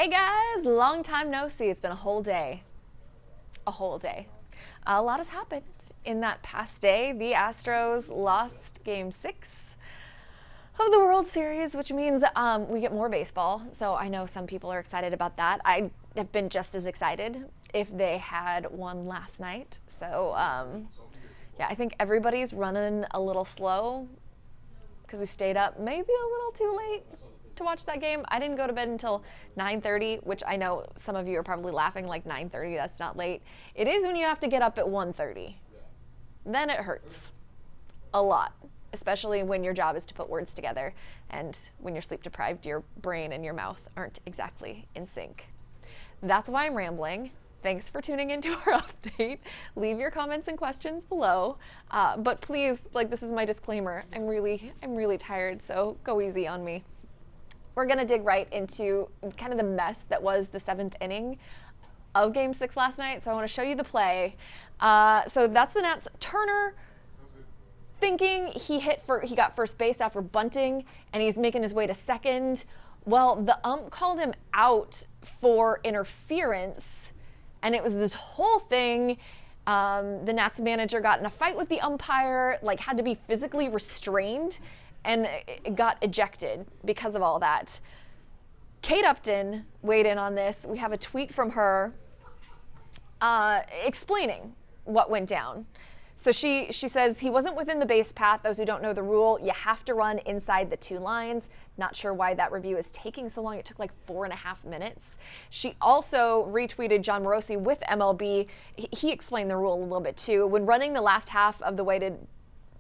Hey guys, long time no see. It's been a whole day. A whole day. A lot has happened in that past day. The Astros lost Game 6 of the World Series, which means we get more baseball. So I know some people are excited about that. I have been just as excited if they had won last night. So yeah, I think everybody's running a little slow because we stayed up maybe a little too late to watch that game. I didn't go to bed until 9:30, which I know some of you are probably laughing, like 9:30, that's not late. It is when you have to get up at 1:30. Then it hurts a lot, especially when your job is to put words together, and when you're sleep deprived, your brain and your mouth aren't exactly in sync. That's why I'm rambling. Thanks for tuning into our update. Leave your comments and questions below. But please, like, this is my disclaimer. I'm really tired, so go easy on me. We're gonna dig right into kind of the mess that was the 7th inning of Game 6 last night. So I want to show you the play. So that's the Nats. Turner thinking he got first base after bunting, and he's making his way to second. Well, the ump called him out for interference, and it was this whole thing. The Nats manager got in a fight with the umpire, like had to be physically restrained, and it got ejected because of all that. Kate Upton weighed in on this. We have a tweet from her explaining what went down. So she says, he wasn't within the base path. Those who don't know the rule, you have to run inside the 2 lines. Not sure why that review is taking so long. It took like 4.5 minutes. She also retweeted John Morosi with MLB. He explained the rule a little bit too. When running the last half of the way to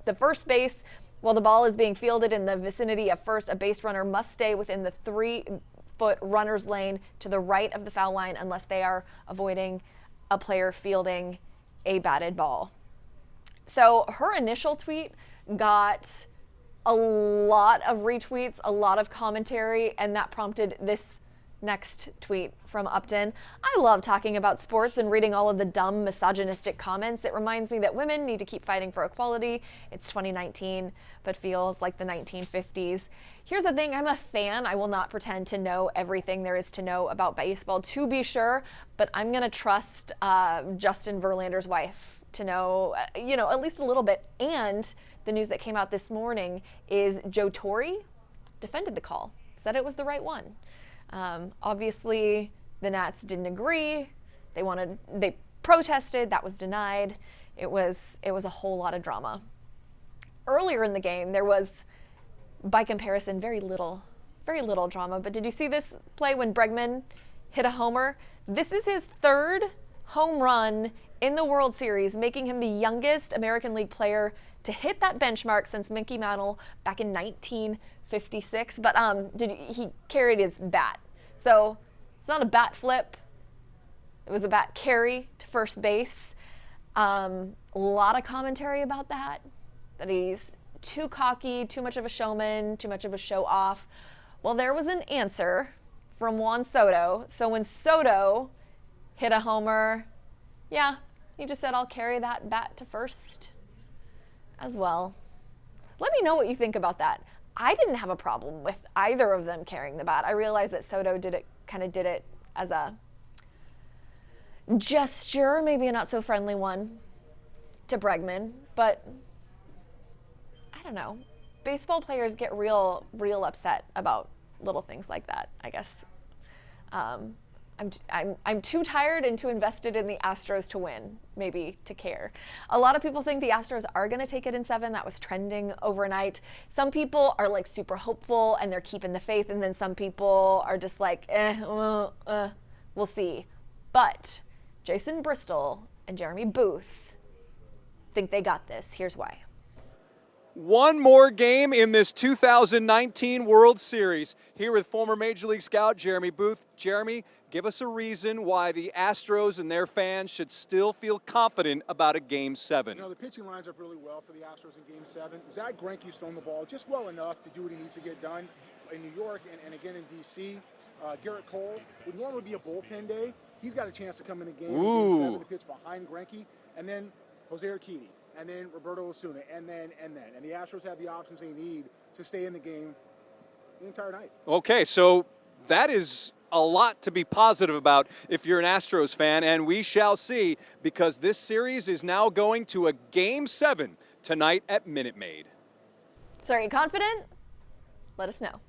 the first base, while the ball is being fielded in the vicinity of first, a base runner must stay within the 3-foot runner's lane to the right of the foul line unless they are avoiding a player fielding a batted ball. So her initial tweet got a lot of retweets, a lot of commentary, and that prompted this next tweet from Upton. I love talking about sports and reading all of the dumb misogynistic comments. It reminds me that women need to keep fighting for equality. It's 2019, but feels like the 1950s. Here's the thing, I'm a fan. I will not pretend to know everything there is to know about baseball, to be sure, but I'm gonna trust Justin Verlander's wife to know, at least a little bit. And the news that came out this morning is Joe Torre defended the call, said it was the right one. Obviously, the Nats didn't agree. They protested. That was denied. It was a whole lot of drama. Earlier in the game, there was, by comparison, very little drama. But did you see this play when Bregman hit a homer? This is his 3rd home run in the World Series, making him the youngest American League player to hit that benchmark since Mickey Mantle back in 1956. But he carried his bat. So it's not a bat flip. It was a bat carry to first base. A lot of commentary about that he's too cocky, too much of a showman, too much of a show off. Well, there was an answer from Juan Soto. So when Soto hit a homer, yeah, he just said, I'll carry that bat to first as well. Let me know what you think about that. I didn't have a problem with either of them carrying the bat. I realized that Soto did it as a gesture, maybe a not so friendly one to Bregman, but I don't know. Baseball players get real upset about little things like that, I guess. I'm too tired and too invested in the Astros to win, maybe, to care. A lot of people think the Astros are going to take it in 7. That was trending overnight. Some people are like super hopeful and they're keeping the faith, and then some people are just like, we'll see. But Jason Bristol and Jeremy Booth think they got this. Here's why. One more game in this 2019 World Series. Here with former Major League scout Jeremy Booth. Jeremy, give us a reason why the Astros and their fans should still feel confident about a Game 7. The pitching lines up really well for the Astros in Game 7. Zach Greinke's thrown the ball just well enough to do what he needs to get done in New York and again in D.C. Garrett Cole would normally be a bullpen day. He's got a chance to come in the game in Game 7 to pitch behind Greinke. And then Jose Urquidy. And then Roberto Osuna, and then. And the Astros have the options they need to stay in the game the entire night. Okay, so that is a lot to be positive about if you're an Astros fan, and we shall see, because this series is now going to a Game 7 tonight at Minute Maid. So are you confident? Let us know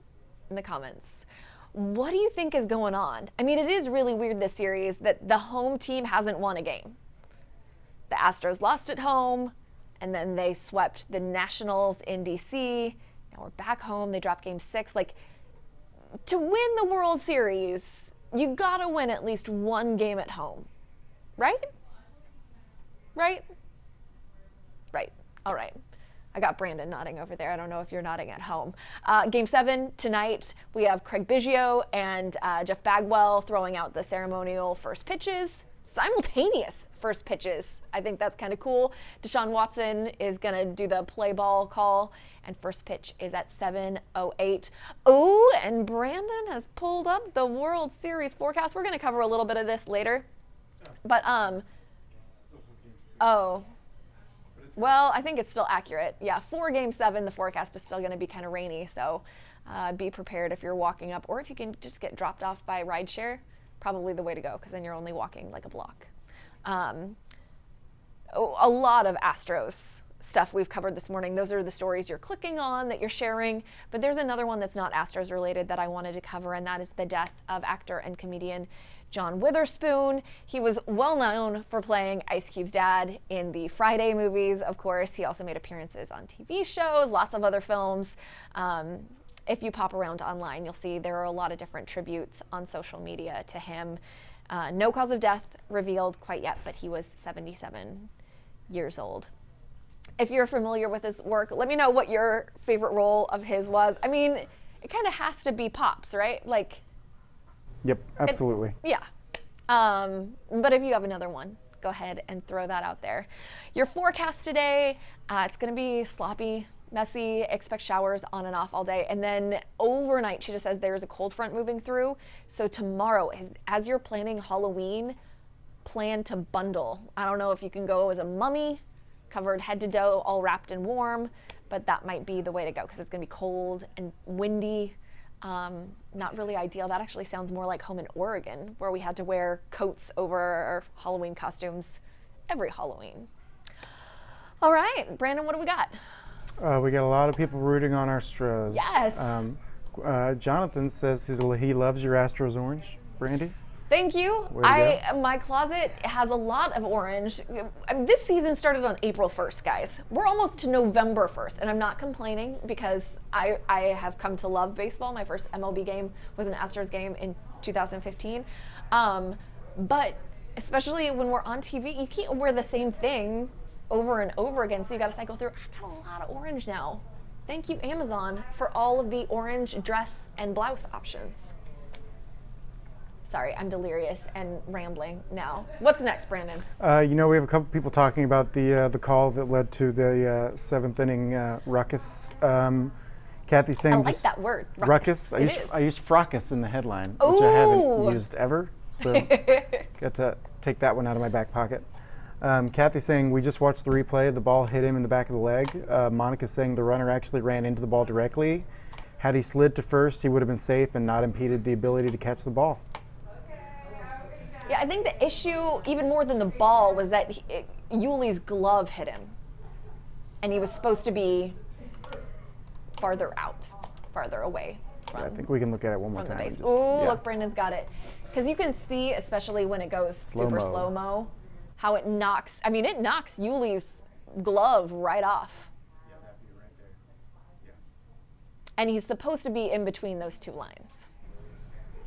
in the comments. What do you think is going on? I mean, it is really weird this series that the home team hasn't won a game. The Astros lost at home, and then they swept the Nationals in DC. Now we're back home. They dropped Game 6. Like, to win the World Series, you gotta win at least one game at home, right? Right? Right. All right. I got Brandon nodding over there. I don't know if you're nodding at home. Game 7 tonight, we have Craig Biggio and Jeff Bagwell throwing out the ceremonial first pitches, simultaneous first pitches. I think that's kind of cool. Deshaun Watson is going to do the play ball call, and first pitch is at 7:08. Oh, and Brandon has pulled up the World Series forecast. We're going to cover a little bit of this later. But, oh. Well, I think it's still accurate. Yeah, for Game 7, the forecast is still going to be kind of rainy, so be prepared if you're walking up, or if you can just get dropped off by rideshare, probably the way to go, because then you're only walking like a block. A lot of Astros stuff we've covered this morning. Those are the stories you're clicking on, that you're sharing, but there's another one that's not Astros related that I wanted to cover, and that is the death of actor and comedian John Witherspoon. He was well known for playing Ice Cube's dad in the Friday movies, of course. He also made appearances on TV shows, lots of other films. If you pop around online, you'll see there are a lot of different tributes on social media to him. No cause of death revealed quite yet, but he was 77 years old. If you're familiar with his work, let me know what your favorite role of his was. I mean, it kind of has to be Pops, right? Like, yep, absolutely. Yeah. But if you have another one, go ahead and throw that out there. Your forecast today, it's going to be sloppy, messy. Expect showers on and off all day. And then overnight, she just says there's a cold front moving through. So tomorrow, as you're planning Halloween, plan to bundle. I don't know if you can go as a mummy, covered head to toe, all wrapped in warm, but that might be the way to go because it's going to be cold and windy. Not really ideal. That actually sounds more like home in Oregon, where we had to wear coats over our Halloween costumes every Halloween. All right, Brandon, what do we got? We got a lot of people rooting on our Astros. Yes. Jonathan says he loves your Astros orange. Brandy? Thank you. My closet has a lot of orange. This season started on April 1st, guys. We're almost to November 1st, and I'm not complaining because I have come to love baseball. My first MLB game was an Astros game in 2015. But especially when we're on TV, you can't wear the same thing over and over again, so you got to cycle through. I got a lot of orange now. Thank you, Amazon, for all of the orange dress and blouse options. Sorry, I'm delirious and rambling now. What's next, Brandon? We have a couple people talking about the call that led to the seventh inning ruckus. Kathy saying I like that word, ruckus. I used fracas in the headline, which I haven't used ever, so got to take that one out of my back pocket. Kathy saying we just watched the replay. The ball hit him in the back of the leg. Monica saying the runner actually ran into the ball directly. Had he slid to first, he would have been safe and not impeded the ability to catch the ball. Yeah, I think the issue, even more than the ball, was that Yuli's glove hit him. And he was supposed to be farther away from, I think we can look at it one more time. The base. Ooh, look, Brandon's got it. Because you can see, especially when it goes super slow-mo, how it knocks, it knocks Yuli's glove right off. Yeah, that'd be right there. Yeah. And he's supposed to be in between those two lines.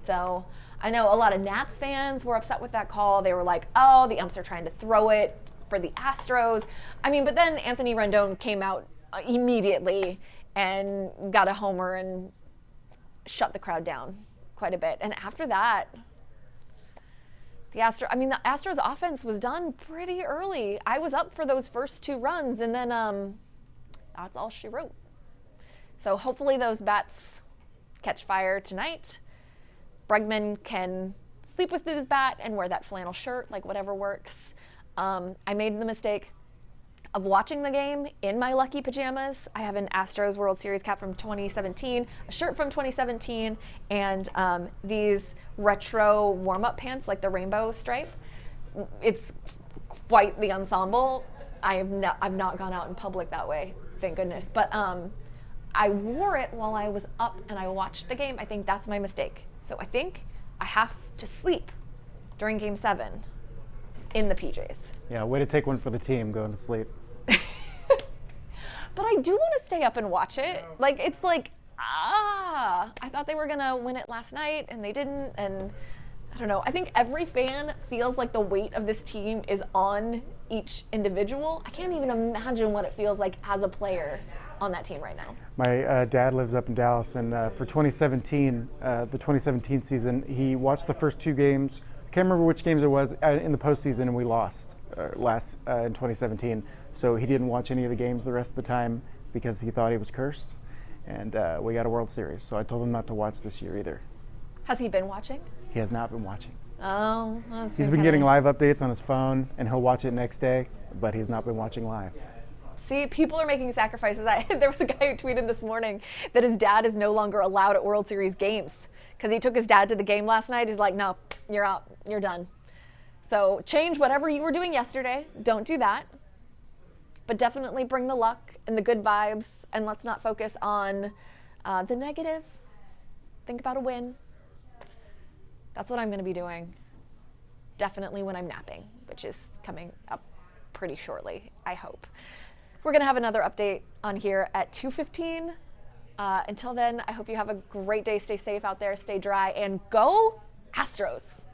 So I know a lot of Nats fans were upset with that call. They were like, oh, the umps are trying to throw it for the Astros. But then Anthony Rendon came out immediately and got a homer and shut the crowd down quite a bit. And after that, the Astros offense was done pretty early. I was up for those first two runs, and then that's all she wrote. So hopefully those bats catch fire tonight. Bregman can sleep with his bat and wear that flannel shirt, like whatever works. I made the mistake of watching the game in my lucky pajamas. I have an Astros World Series cap from 2017, a shirt from 2017, and these retro warm-up pants, like the rainbow stripe. It's quite the ensemble. I've not gone out in public that way, thank goodness. But I wore it while I was up and I watched the game. I think that's my mistake. So I think I have to sleep during Game 7 in the PJs. Yeah, way to take one for the team, going to sleep. But I do want to stay up and watch it. Like, it's like, I thought they were going to win it last night and they didn't. And I don't know. I think every fan feels like the weight of this team is on each individual. I can't even imagine what it feels like as a player on that team right now. My dad lives up in Dallas, and for 2017, the 2017 season, he watched the first 2 games. I can't remember which games it was in the postseason, and we lost in 2017. So he didn't watch any of the games the rest of the time because he thought he was cursed, and we got a World Series. So I told him not to watch this year either. Has he been watching? He has not been watching. Oh, well, He's been getting live updates on his phone, and he'll watch it next day, but he's not been watching live. See, people are making sacrifices. There was a guy who tweeted this morning that his dad is no longer allowed at World Series games because he took his dad to the game last night. He's like, no, you're out. You're done. So change whatever you were doing yesterday. Don't do that. But definitely bring the luck and the good vibes, and let's not focus on the negative. Think about a win. That's what I'm going to be doing. Definitely when I'm napping, which is coming up pretty shortly, I hope. We're going to have another update on here at 2:15. Until then, I hope you have a great day. Stay safe out there, stay dry, and go Astros.